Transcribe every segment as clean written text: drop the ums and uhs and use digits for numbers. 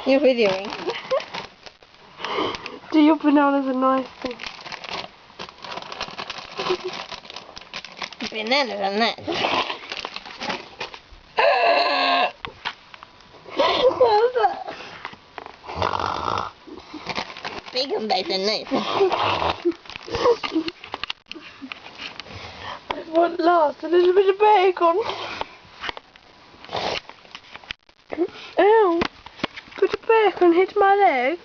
You're videoing. Do your bananas a nice thing? Bananas are nice. What was that? Bacon bites are nice. I want last a little bit of bacon. Ow! Bit of bacon hit my leg.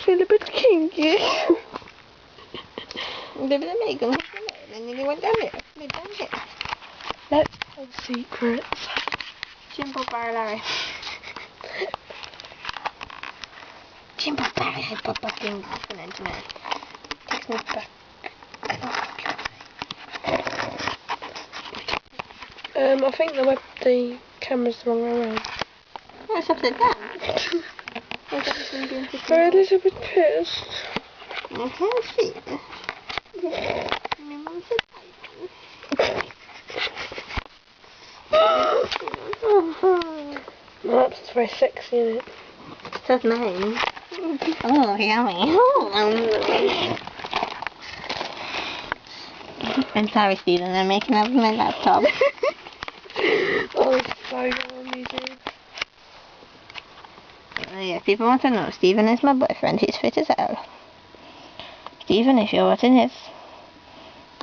Feel a bit kinky. Det blir bacon. Men det var där. Let's tell secrets. Chimpoppar Larry. Chimpoppar Larry poppar in på den till mig. Text me back. I think the camera's the wrong way around. What's upside down? We're a little bit pissed. I can't see it. That's very sexy, isn't it? So's mine. Oh, yummy. I'm sorry, Stephen. I'm making up my laptop. Oh, it's so yummy, dude. Yeah, if people want to know, Stephen is my boyfriend. He's fit as hell. Stephen, if you're watching this,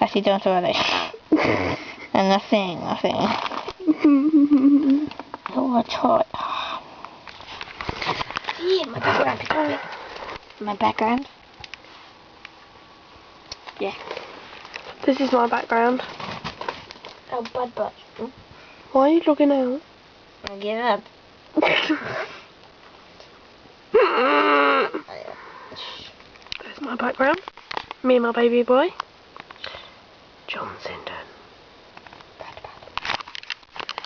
actually don't worry. I'm not saying nothing. Oh, what's hot? Yeah, my background. My background? Yeah. This is my background. Oh, butt. Why are you looking out? I give up. There's my background. Me and my baby boy. John Sindon.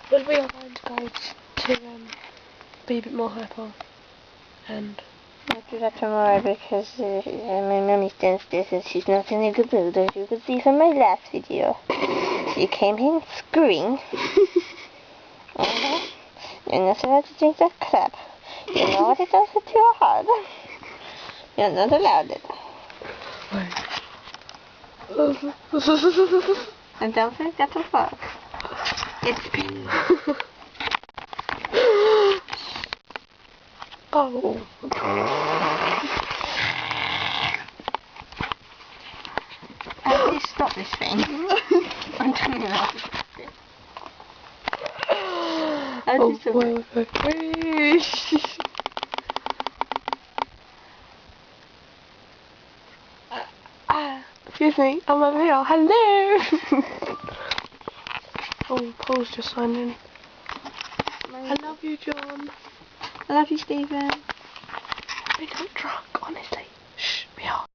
But we are going to go to be a bit more hyper. And I'll do that tomorrow because my mummy's downstairs and she's not in a good mood, as you could see from my last video. She came in screwing. You're not allowed to drink that crap. You know what it does to your heart. You're not allowed it. And don't forget to fuck. It's been... Oh. Please stop this thing. I'm turning it off. Oh, boy. Excuse me, I'm over here. Hello! Oh, Paul's just signed in. I love you, John. I love you, Stephen. We're not drunk, honestly. Shh, we are.